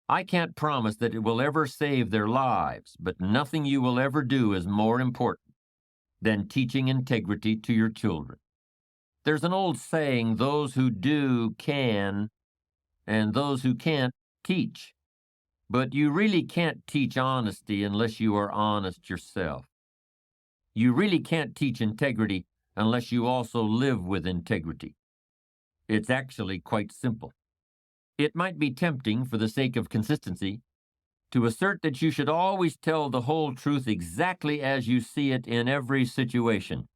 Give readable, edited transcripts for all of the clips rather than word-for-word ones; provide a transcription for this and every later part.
I can't promise that it will ever save their lives, but nothing you will ever do is more important than teaching integrity to your children. There's an old saying, those who do can, and those who can't teach. But you really can't teach honesty unless you are honest yourself. You really can't teach integrity unless you also live with integrity. It's actually quite simple. It might be tempting, for the sake of consistency, to assert that you should always tell the whole truth exactly as you see it in every situation.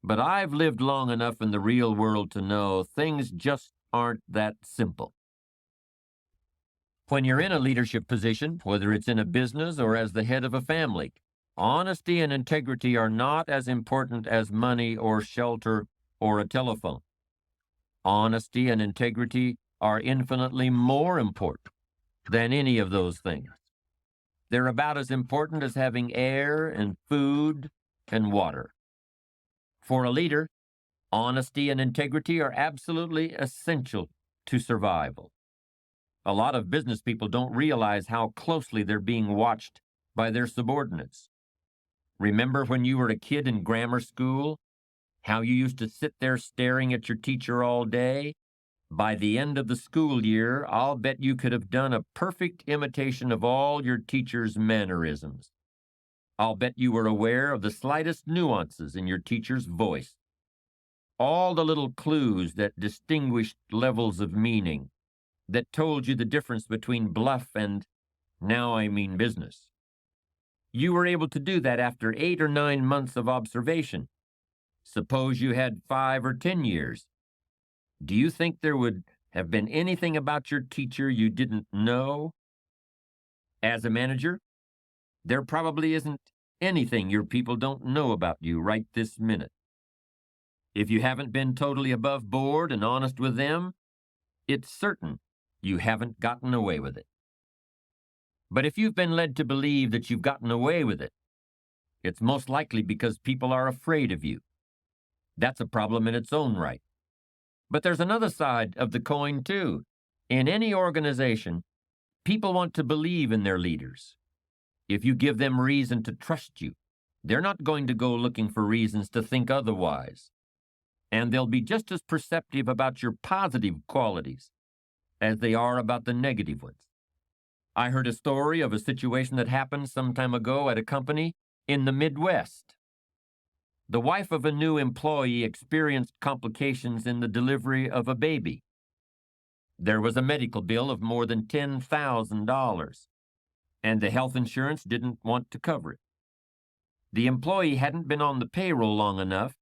But I've lived long enough in the real world to know things just aren't that simple. When you're in a leadership position, whether it's in a business or as the head of a family, honesty and integrity are not as important as money or shelter or a telephone. Honesty and integrity are infinitely more important than any of those things. They're about as important as having air and food and water. For a leader, honesty and integrity are absolutely essential to survival. A lot of business people don't realize how closely they're being watched by their subordinates. Remember when you were a kid in grammar school, how you used to sit there staring at your teacher all day? By the end of the school year, I'll bet you could have done a perfect imitation of all your teacher's mannerisms. I'll bet you were aware of the slightest nuances in your teacher's voice, all the little clues that distinguished levels of meaning, that told you the difference between bluff and now I mean business. You were able to do that after 8 or 9 months of observation. Suppose you had 5 or 10 years. Do you think there would have been anything about your teacher you didn't know? As a manager, there probably isn't anything your people don't know about you right this minute. If you haven't been totally above board and honest with them, it's certain you haven't gotten away with it. But if you've been led to believe that you've gotten away with it, it's most likely because people are afraid of you. That's a problem in its own right. But there's another side of the coin, too. In any organization, people want to believe in their leaders. If you give them reason to trust you, they're not going to go looking for reasons to think otherwise. And they'll be just as perceptive about your positive qualities as they are about the negative ones. I heard a story of a situation that happened some time ago at a company in the Midwest. The wife of a new employee experienced complications in the delivery of a baby. There was a medical bill of more than $10,000, and the health insurance didn't want to cover it. The employee hadn't been on the payroll long enough.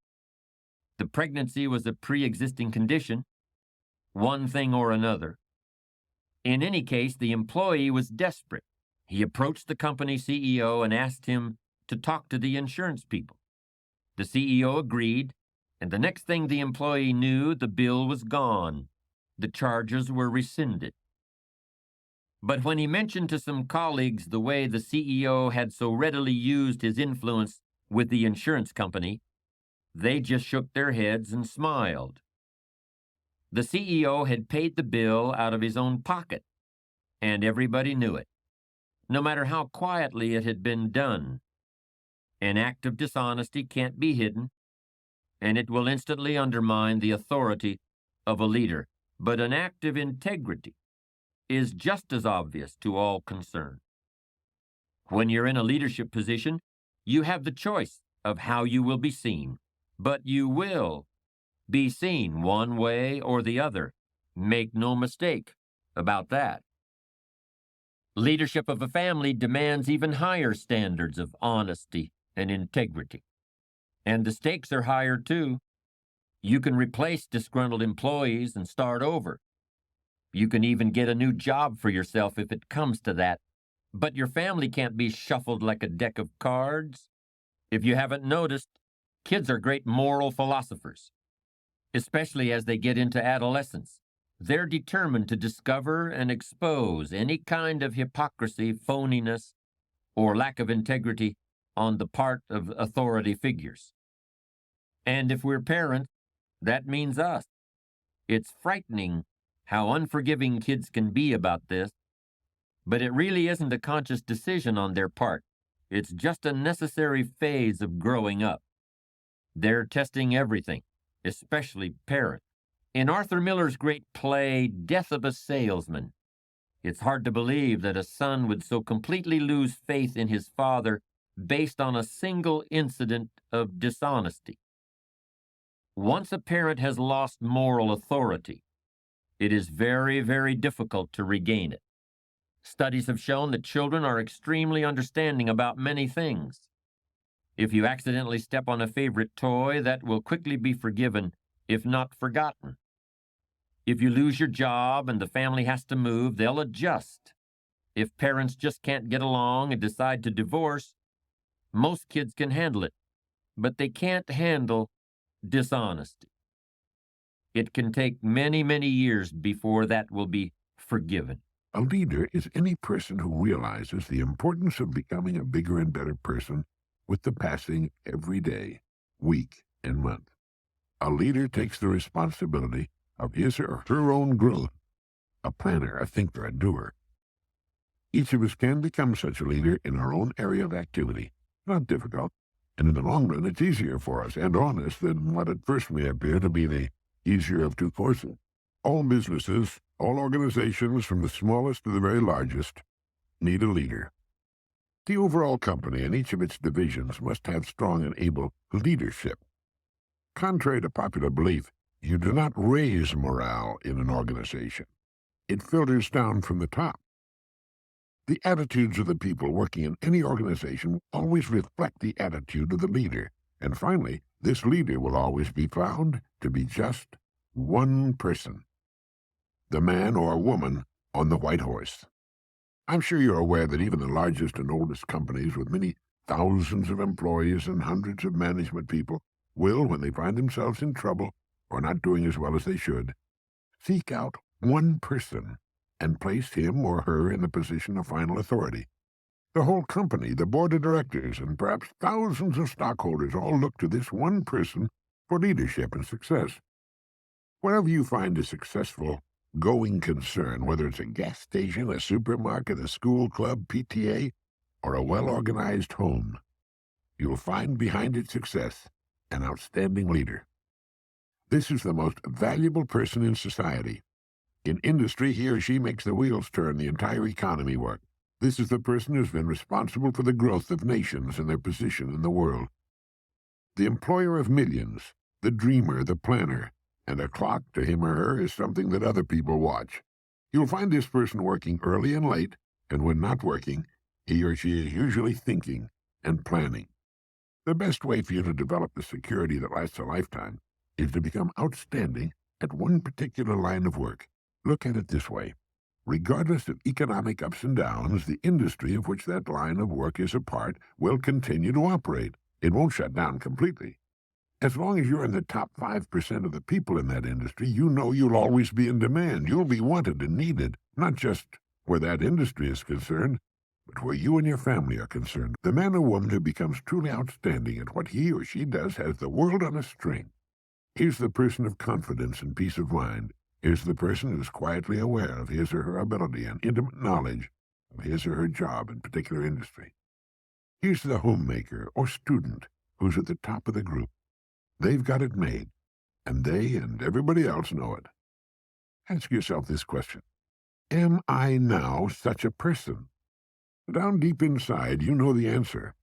The pregnancy was a pre-existing condition, one thing or another. In any case, the employee was desperate. He approached the company CEO and asked him to talk to the insurance people. The CEO agreed, and the next thing the employee knew, the bill was gone. The charges were rescinded. But when he mentioned to some colleagues the way the CEO had so readily used his influence with the insurance company, they just shook their heads and smiled. The CEO had paid the bill out of his own pocket, and everybody knew it, no matter how quietly it had been done. An act of dishonesty can't be hidden, and it will instantly undermine the authority of a leader. But an act of integrity is just as obvious to all concerned. When you're in a leadership position, you have the choice of how you will be seen, but you will be seen one way or the other. Make no mistake about that. Leadership of a family demands even higher standards of honesty and integrity. And the stakes are higher too. You can replace disgruntled employees and start over. You can even get a new job for yourself if it comes to that. But your family can't be shuffled like a deck of cards. If you haven't noticed, kids are great moral philosophers, especially as they get into adolescence. They're determined to discover and expose any kind of hypocrisy, phoniness, or lack of integrity on the part of authority figures. And if we're parents, that means us. It's frightening how unforgiving kids can be about this. But it really isn't a conscious decision on their part. It's just a necessary phase of growing up. They're testing everything, especially parents. In Arthur Miller's great play, Death of a Salesman, it's hard to believe that a son would so completely lose faith in his father based on a single incident of dishonesty. Once a parent has lost moral authority, it is very, very difficult to regain it. Studies have shown that children are extremely understanding about many things. If you accidentally step on a favorite toy, that will quickly be forgiven, if not forgotten. If you lose your job and the family has to move, they'll adjust. If parents just can't get along and decide to divorce, most kids can handle it, but they can't handle dishonesty. It can take many, many years before that will be forgiven. A leader is any person who realizes the importance of becoming a bigger and better person with the passing every day, week, and month. A leader takes the responsibility of his or her own growth, a planner, a thinker, a doer. Each of us can become such a leader in our own area of activity. Not difficult, and in the long run it's easier for us and on us than what at first may appear to be the easier of two courses. All businesses, all organizations, from the smallest to the very largest, need a leader. The overall company and each of its divisions must have strong and able leadership. Contrary to popular belief, you do not raise morale in an organization. It filters down from the top. The attitudes of the people working in any organization always reflect the attitude of the leader. And finally, this leader will always be found to be just one person. The man or woman on the white horse. I'm sure you're aware that even the largest and oldest companies with many thousands of employees and hundreds of management people will, when they find themselves in trouble or not doing as well as they should, seek out one person and place him or her in the position of final authority. The whole company, the board of directors, and perhaps thousands of stockholders all look to this one person for leadership and success. Wherever you find a successful, going concern, whether it's a gas station, a supermarket, a school club, PTA, or a well-organized home, you'll find behind its success an outstanding leader. This is the most valuable person in society. In industry, he or she makes the wheels turn, the entire economy work. This is the person who's been responsible for the growth of nations and their position in the world. The employer of millions, the dreamer, the planner, and a clock to him or her is something that other people watch. You'll find this person working early and late, and when not working, he or she is usually thinking and planning. The best way for you to develop the security that lasts a lifetime is to become outstanding at one particular line of work. Look at it this way. Regardless of economic ups and downs, the industry of which that line of work is a part will continue to operate. It won't shut down completely. As long as you're in the top 5% of the people in that industry, you know you'll always be in demand. You'll be wanted and needed, not just where that industry is concerned, but where you and your family are concerned. The man or woman who becomes truly outstanding at what he or she does has the world on a string. He's the person of confidence and peace of mind. Here's the person who's quietly aware of his or her ability and intimate knowledge of his or her job in particular industry. Here's the homemaker or student who's at the top of the group. They've got it made, and they and everybody else know it. Ask yourself this question. Am I now such a person? Down deep inside, you know the answer.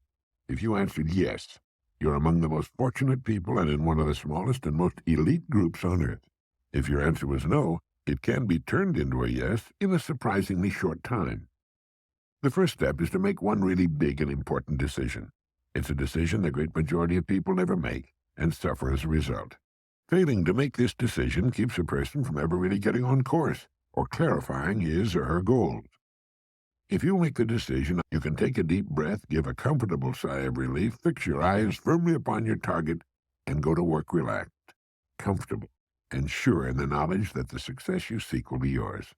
If you answered yes, you're among the most fortunate people and in one of the smallest and most elite groups on earth. If your answer was no, it can be turned into a yes in a surprisingly short time. The first step is to make one really big and important decision. It's a decision the great majority of people never make and suffer as a result. Failing to make this decision keeps a person from ever really getting on course or clarifying his or her goals. If you make the decision, you can take a deep breath, give a comfortable sigh of relief, fix your eyes firmly upon your target, and go to work relaxed, comfortable, and sure in the knowledge that the success you seek will be yours.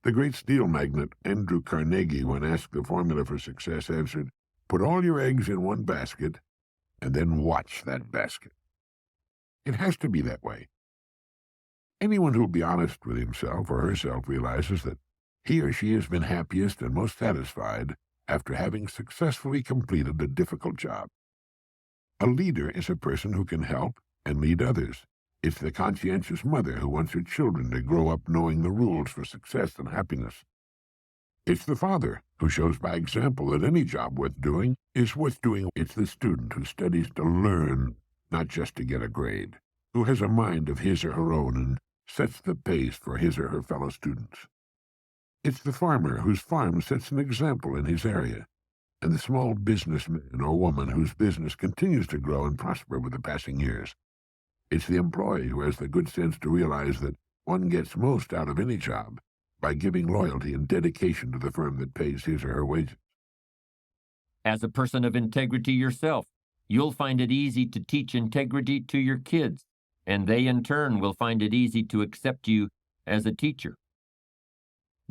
The great steel magnate Andrew Carnegie, when asked the formula for success, answered, "Put all your eggs in one basket, and then watch that basket." It has to be that way. Anyone who'll be honest with himself or herself realizes that He or she has been happiest and most satisfied after having successfully completed a difficult job. A leader is a person who can help and lead others. It's the conscientious mother who wants her children to grow up knowing the rules for success and happiness. It's the father who shows by example that any job worth doing is worth doing. It's the student who studies to learn, not just to get a grade, who has a mind of his or her own and sets the pace for his or her fellow students. It's the farmer whose farm sets an example in his area, and the small businessman or woman whose business continues to grow and prosper with the passing years. It's the employee who has the good sense to realize that one gets most out of any job by giving loyalty and dedication to the firm that pays his or her wages. As a person of integrity yourself, you'll find it easy to teach integrity to your kids, and they in turn will find it easy to accept you as a teacher.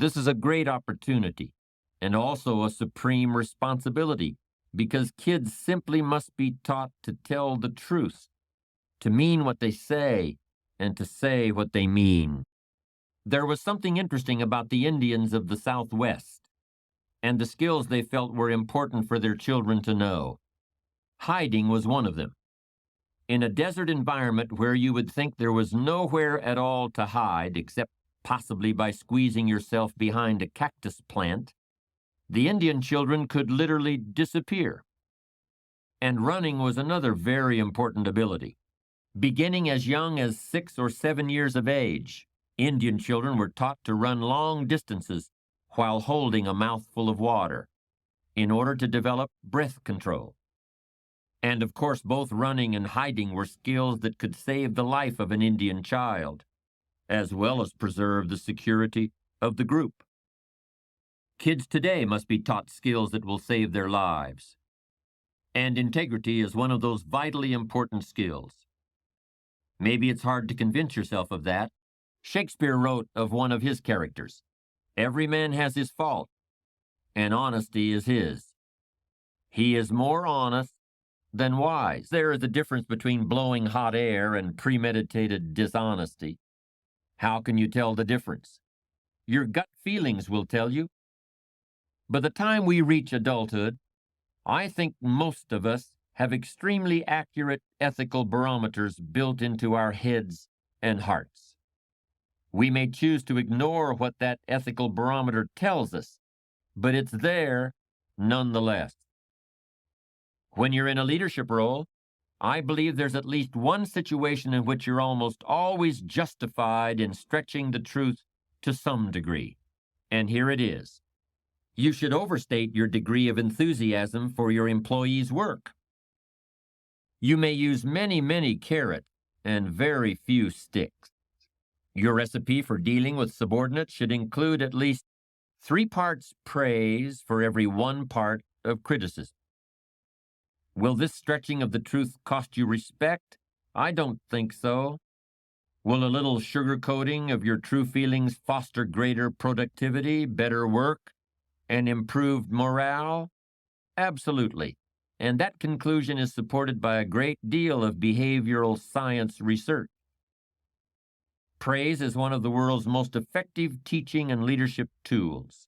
This is a great opportunity and also a supreme responsibility, because kids simply must be taught to tell the truth, to mean what they say, and to say what they mean. There was something interesting about the Indians of the Southwest and the skills they felt were important for their children to know. Hiding was one of them. In a desert environment where you would think there was nowhere at all to hide except possibly by squeezing yourself behind a cactus plant, the Indian children could literally disappear. And running was another very important ability. Beginning as young as 6 or 7 years of age, Indian children were taught to run long distances while holding a mouthful of water in order to develop breath control. And of course, both running and hiding were skills that could save the life of an Indian child, as well as preserve the security of the group. Kids today must be taught skills that will save their lives. And integrity is one of those vitally important skills. Maybe it's hard to convince yourself of that. Shakespeare wrote of one of his characters, "Every man has his fault, and honesty is his. He is more honest than wise." There is a difference between blowing hot air and premeditated dishonesty. How can you tell the difference? Your gut feelings will tell you. By the time we reach adulthood, I think most of us have extremely accurate ethical barometers built into our heads and hearts. We may choose to ignore what that ethical barometer tells us, but it's there nonetheless. When you're in a leadership role, I believe there's at least one situation in which you're almost always justified in stretching the truth to some degree. And here it is. You should overstate your degree of enthusiasm for your employees' work. You may use many, many carrots and very few sticks. Your recipe for dealing with subordinates should include at least 3 parts praise for every 1 part of criticism. Will this stretching of the truth cost you respect? I don't think so. Will a little sugarcoating of your true feelings foster greater productivity, better work, and improved morale? Absolutely. And that conclusion is supported by a great deal of behavioral science research. Praise is one of the world's most effective teaching and leadership tools.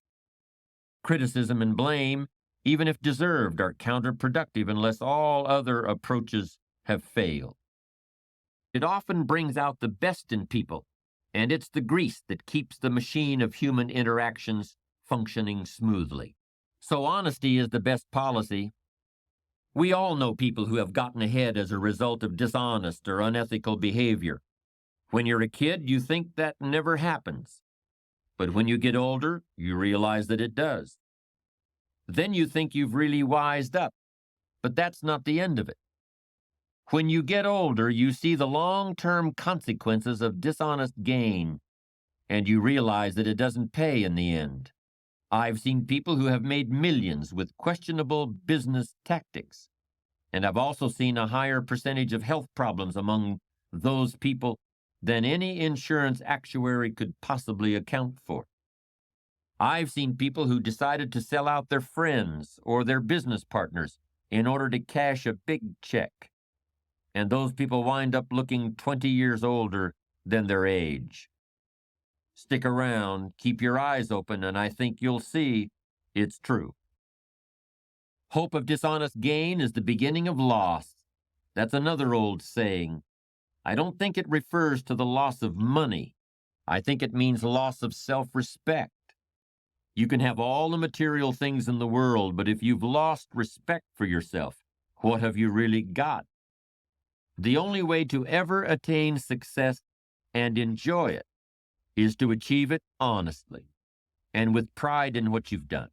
Criticism and blame, even if deserved, are counterproductive unless all other approaches have failed. It often brings out the best in people, and it's the grease that keeps the machine of human interactions functioning smoothly. So honesty is the best policy. We all know people who have gotten ahead as a result of dishonest or unethical behavior. When you're a kid, you think that never happens. But when you get older, you realize that it does. Then you think you've really wised up, but that's not the end of it. When you get older, you see the long-term consequences of dishonest gain, and you realize that it doesn't pay in the end. I've seen people who have made millions with questionable business tactics, and I've also seen a higher percentage of health problems among those people than any insurance actuary could possibly account for. I've seen people who decided to sell out their friends or their business partners in order to cash a big check, and those people wind up looking 20 years older than their age. Stick around, keep your eyes open, and I think you'll see it's true. Hope of dishonest gain is the beginning of loss. That's another old saying. I don't think it refers to the loss of money. I think it means loss of self-respect. You can have all the material things in the world, but if you've lost respect for yourself, what have you really got? The only way to ever attain success and enjoy it is to achieve it honestly and with pride in what you've done.